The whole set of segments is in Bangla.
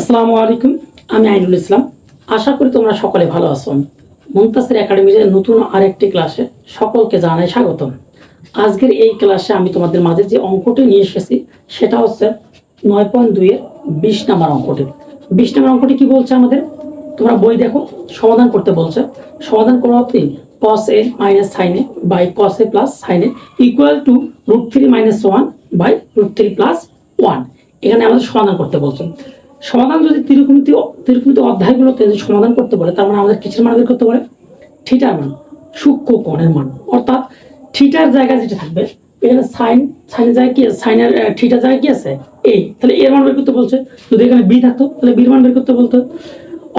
আসসালামু আলাইকুম, আমি আইনুল ইসলাম। আশা করি তোমরা সকলে ভালো আছো। মুনতাসির একাডেমির নতুন আরেকটি ক্লাসে সকলকে জানাই স্বাগতম। আজকের এই ক্লাসে আমি তোমাদের মাঝে যে অঙ্কটি নিয়ে এসেছি সেটা হচ্ছে 9.2 এর 20 নম্বর অঙ্কটি। 20 নম্বর অঙ্কটি কি বলছে আমাদের? তোমরা বই দেখো, সমাধান করতে বলছে। সমাধান করা হচ্ছে cos a minus sin a by cos a plus sin a equal to √3 minus 1 by √3 plus 1। এখানে আমাদের সমাধান করতে বলছে। সমাধান যদি ত্রিকোণমিতি অধ্যায়গুলোতে যদি সমাধান করতে বলে, তার মানে আমাদের কিসের মান বের করতে বলে? থিটার মান, সূক্ষ্ম কোণের মান। অর্থাৎ থিটার জায়গায় যেটা থাকবে, এখানে সাইনের জায়গায় কি, সাইনের থিটার জায়গায় কি আছে? এ। তাহলে এর মান বের করতে বলছে। যদি এখানে বি থাকতো তাহলে বির মান বের করতে বলতো।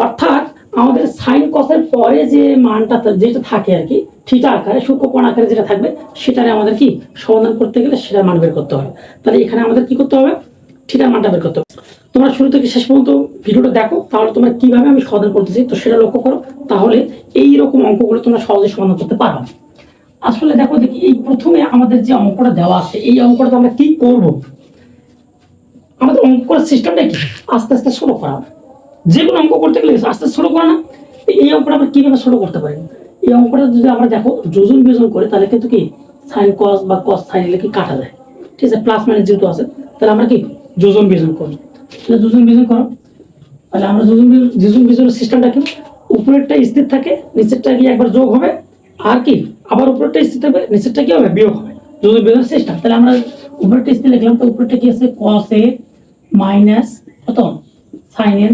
অর্থাৎ আমাদের সাইন কসের পরে যে মানটা যেটা থাকে আর কি, থিটা আকারে, সূক্ষ্ম কোণ আকারে যেটা থাকবে, সেটারে আমাদের কি সমাধান করতে গেলে সেটার মান বের করতে হবে। তাহলে এখানে আমাদের কি করতে হবে? থিটার মানটা বের করতে হবে। তোমরা শুরু থেকে শেষ পর্যন্ত ভিডিওটা দেখো, তাহলে তোমরা কিভাবে আমি সমাধান করতেছি তো সেটা লক্ষ্য করো। তাহলে এই রকম অঙ্কগুলো তোমরা সহজে সমাধান করতে পারো। আসলে দেখো দেখি, এই প্রথমে আমাদের যে অঙ্কটা দেওয়া আছে, এই অঙ্কটা আমরা কি করব? আমাদের অঙ্ক করার সিস্টেমটা কি? আস্তে আস্তে শুরু করা। যে কোনো অঙ্ক করতে গেলে আস্তে শুরু করে না। এই অঙ্কটা আমরা কিভাবে শুরু করতে পারি? এই অঙ্কটা যদি আমরা দেখো যোজন বিয়োজন করে, তাহলে কিন্তু কি সাইন কস বা কস সাইন এলে কি কাটা যায়, ঠিক আছে? প্লাস মাইনাস যেহেতু আছে, তাহলে আমরা কি যোজন বিয়োজন করি। তাহলে যোজন বিয়োজন করো। তাহলে আমরা যোজন বিয়োজনের সিস্টেমটা কি? উপরেরটা স্থির থাকে, নিচেরটা কি একবার যোগ হবে, আর কি আবার উপরেরটা স্থির থাকবে, নিচেরটা কি হবে? বিয়োগ হবে। যোজন বিয়োজনের সিস্টেম। তাহলে আমরা উপরেরটা স্থির লিখলাম, তো উপরেরটা কি আছে? কস এ মাইনাস কত সাইন এ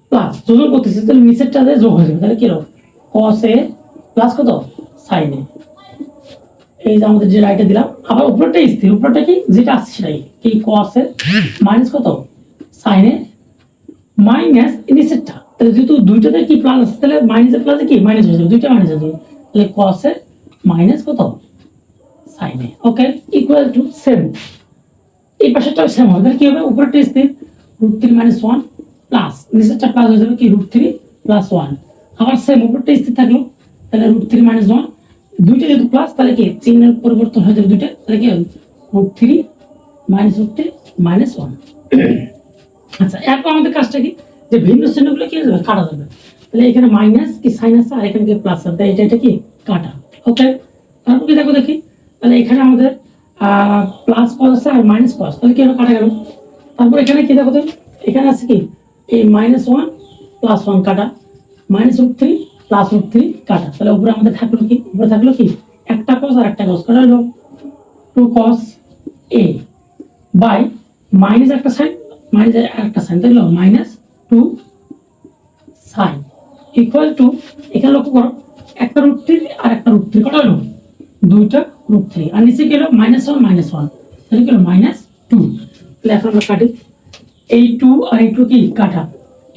প্লাস যোজন করতেছি, তাহলে নিচেরটা যোগ হয়ে যাবে। তাহলে কি হলো? cos a প্লাস কত sin a। এই যে আমাদের যে রাইটে দিলাম, আবার উপরটা স্থির, উপরটা কি যেটা আছে সেটাই কি cos a মাইনাস কত sin a মাইনাস নিচেরটা। তাহলে যেহেতু দুইটাতে কি প্লাস আছে, তাহলে মাইনাস এর প্লাসে কি মাইনাস হয়ে যাবে, দুইটা মাইনাস হয়ে যাবে। তাহলে cos a মাইনাস কত sin a, okay, equal to same. এই পাশেরটাও সেম হবে। তাহলে কি হবে? উপরটা স্থির, √3 - 1 প্লাস নিচেরটা প্লাস হয়ে যাবে কি √3 + 1। আবার সেম উপরটা স্থির থাকলো, তাহলে √3 - 1, দুইটা যেহেতু প্লাস, তাহলে কি চিহ্নের পরিবর্তন হয়ে যাবে দুইটা। তাহলে কি √3 - √3 - 1। আচ্ছা, এখন আমাদের কাজটা কি, যে ভিন্ন চিহ্নগুলো কি হয়ে যাবে? কাটা যাবে। তাহলে এখানে মাইনাস কি সাইন আছে, আর এখানে কি প্লাস আছে, তাই এটা কি কাটা। ওকে, তারপর কি দেখো দেখি, তাহলে এখানে আমাদের প্লাস কস আছে আর মাইনাস কস, তাহলে কি কাটা গেল। তারপর এখানে কি দেখো তো, এখানে আছে কি এই -1 + 1 কাটা, -√3 + √3 কাটা। তাহলে উপরে আমাদের থাকলো কি, উপরে থাকলো কি একটা কস আর একটা কস, কাটা হলো 2 cos a বাই মাইনাস একটা সাইন, মাইনাস একটা সাইন, তাই হলো -2 sin ইকুয়াল টু, এখানে লক্ষ্য করো একটা √3 আর একটা √3 কাটা হলো দুইটা √3, আর নিচে কি হলো -1 - 1, তাহলে কি হলো -2। তাহলে এখন আমরা কাটি, এই 2 আর এই 2 কি কাটা,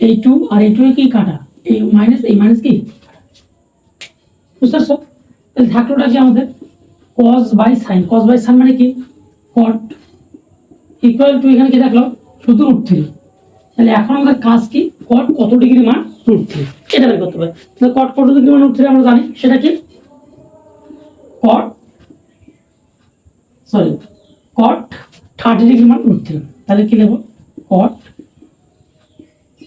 এই 2 আর এই 2 কি কাটা, এই মাইনাস কি, বুঝতে পারছো? তাহলে থাকলোটা কি আমাদের cos sin, cos sin মানে কি cot, ইকুয়াল টু এখানে কি থাকলো শুধু √3। তাহলে এখন আমাদের কাজ কি, cot কত ডিগ্রি মান √3 এটা বের করতে হবে। তাহলে cot কত ডিগ্রি মান √3 আমরা জানি, সেটা কি cot 30 ডিগ্রি মান √3। তাহলে কি লিখব? cot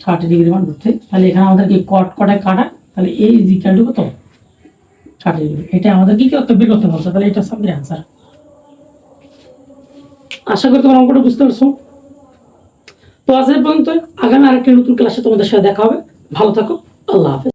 30 ডিগ্রি মান √3। তাহলে এখানে আমাদের কি cot কটায় কাটা, তাহলে a = কত 30 ডিগ্রি। এটা আমাদের কি করতে বের করতে বলছে। তাহলে এটা সবই आंसर। আশা করি তোমরা অঙ্কটা বুঝতে পারছো। তো আজ এই পর্যন্ত, আগামী আরেকটা নতুন ক্লাসে তোমাদের সাথে দেখা হবে। ভালো থাকো, আল্লাহ হাফেজ।